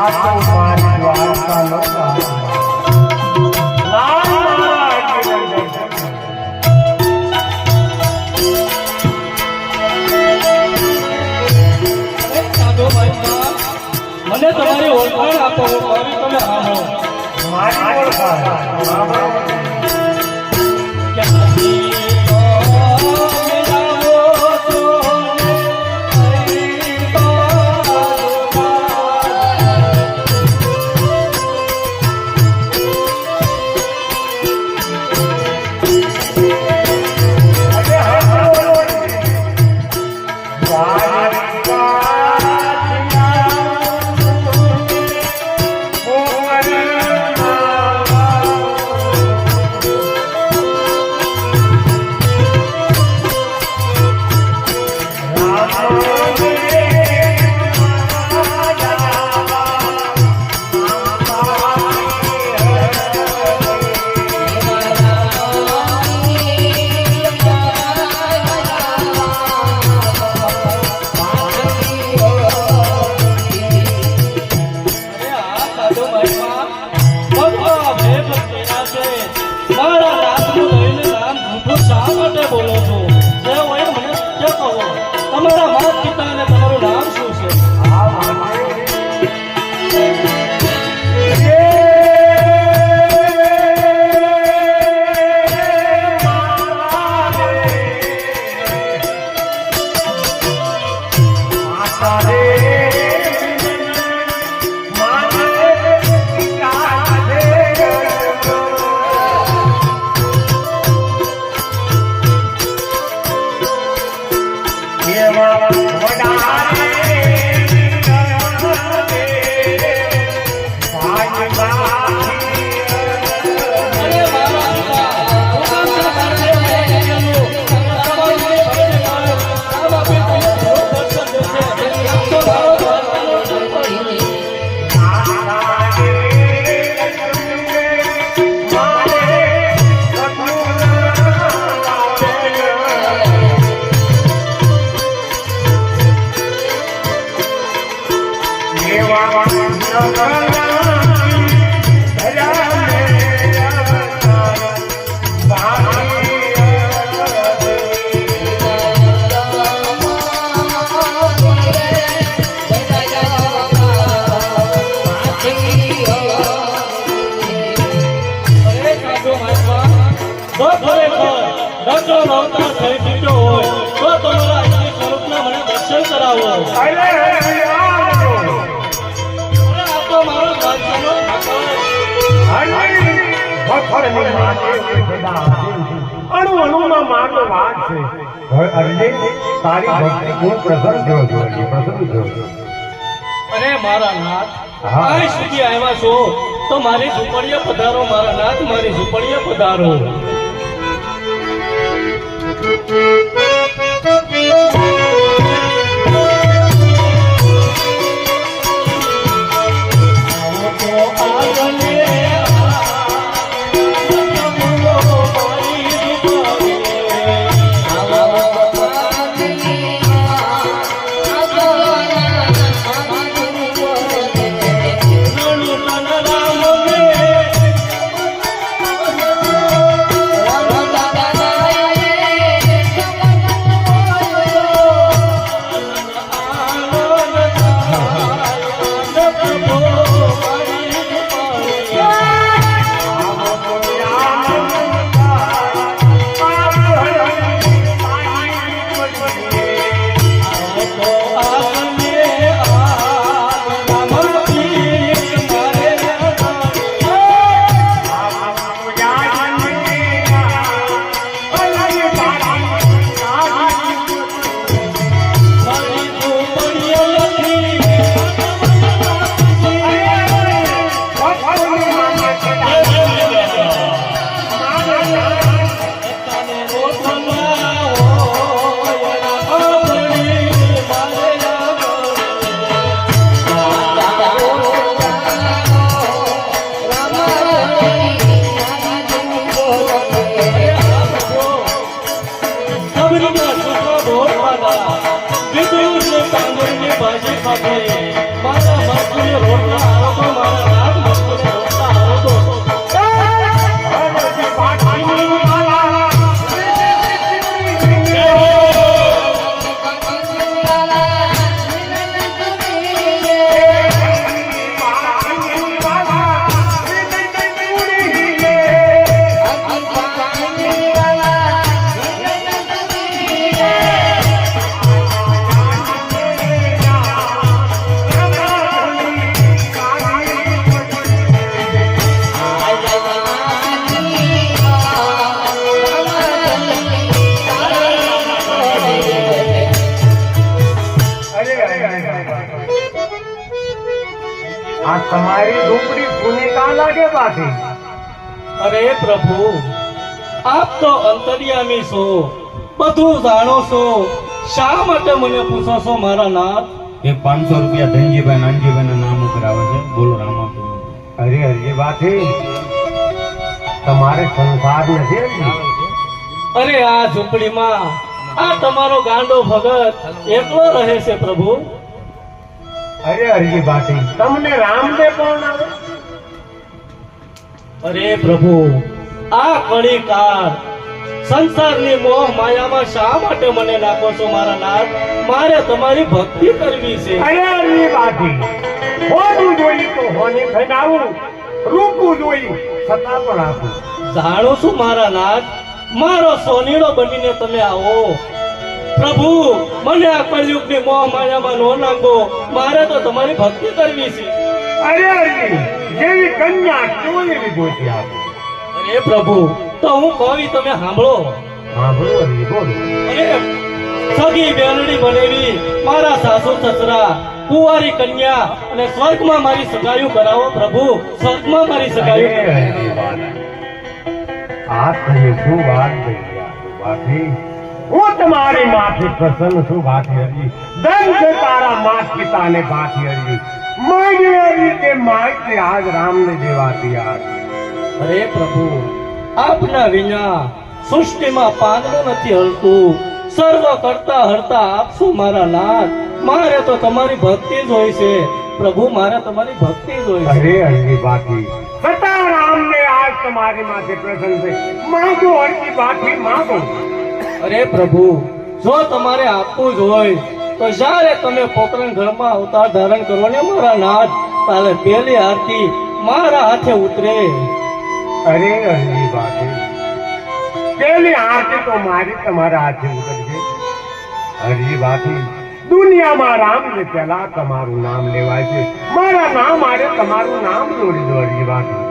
મને તમારી ઓળખાણ આપો તમે આવો મારી ઓળખાણ અરે મારા નાથ આ સુધી આવ્યા છો તો મારી ઝૂંપડીએ પધારો મારા નાથ મારી ઝૂંપડીએ પધારો ભાજી ખાતે મારા બાપુને રોટલા આ તમારી ઝૂંપડી સુની કાં લાગે બાકી? અરે પ્રભુ, આપ તો અંતર્યામી છો, બધું જાણો છો, શા માટે મને પૂછો છો મારા નાથ? એક 500 રૂપિયા ધનજીભાઈ નાનજીભાઈ ના નામ ઉપર આવે છે. બોલો રામાપીર. અરે હરજી બાકી તમારે સંસાર નથી ને? અરે આ ઝૂંપડીમાં આ તમારો ગાંડો ભગત એકલો રહે છે પ્રભુ. અરે હરજી બાકી તમને રામને કોણ આવે? અરે પ્રભુ, આ કળી કાળ સંસારની મોહ માયામાં શા માટે મને નાખો છો મારા નાથ? મારે તમારી ભક્તિ કરવી છે. અરે હરજી બાકી હોનું જોઈ તો હોની થઈને આવું, રૂપું જોઈ છતાં પણ આપું. જાણું છું મારા નાથ, મારો સોનીડો બનીને તમે આવો. પ્રભુ, મને આ કળયુગની મોહ માયામાં નો નાખો, મારે તો તમારી ભક્તિ કરવી છે. અરે હરજી જેવી કન્યા કેવી એવી ગોતી આપું. અરે પ્રભુ, તો હું કહી તમે સાંભળો. હા બોલો હરજી બોલો. અરે સગી બેનડી બનેવી મારા સાસુ સસરા, કુંવારી કન્યા અને સ્વર્ગમાં મારી સગાયું કરાવો પ્રભુ, સ્વર્ગમાં મારી સગાયું અરે કરાવો. હરજી બાલા, આ તમે શું વાત કરી બાકી? હું તમારી માથે પ્રસન્ન છું બાકી હરજી. ધન છે તારા માત પિતાને બાકી હરજી. માગી હરજી તે માગતે આજ રામને દેવાતી આજ. અરે પ્રભુ, આપના વિના સૃષ્ટિમાં પાંદડું નથી હલતું, સર્વ કરતા હરતા આપશું મારા નાથ. મારે તો તમારી ભક્તિ જ હોય છે પ્રભુ, મારે તમારી ભક્તિ જ હોય છે. અરે હરજી બાકી છતાં રામને આજ તમારી માથે પ્રસન્ન છે. માગો હરજી બાકી માગો. અરે પ્રભુ, જો તમારે આપવું જ હોય તો જ્યારે તમે પોકરણ ઘરમાં અવતાર ધારણ કરો ને મારા નાથ, તાલે પહેલી આરતી મારા હાથે ઉતરે. અરે હરજી બાકી પેલી આરતી તો મારી તમારા હાથે ઉતરશે. હરજી બાકી દુનિયામાં રામને પહેલા તમારું નામ લેવાય છે. મારા નામ આરે તમારું નામ જોડી દો હરજી બાકી.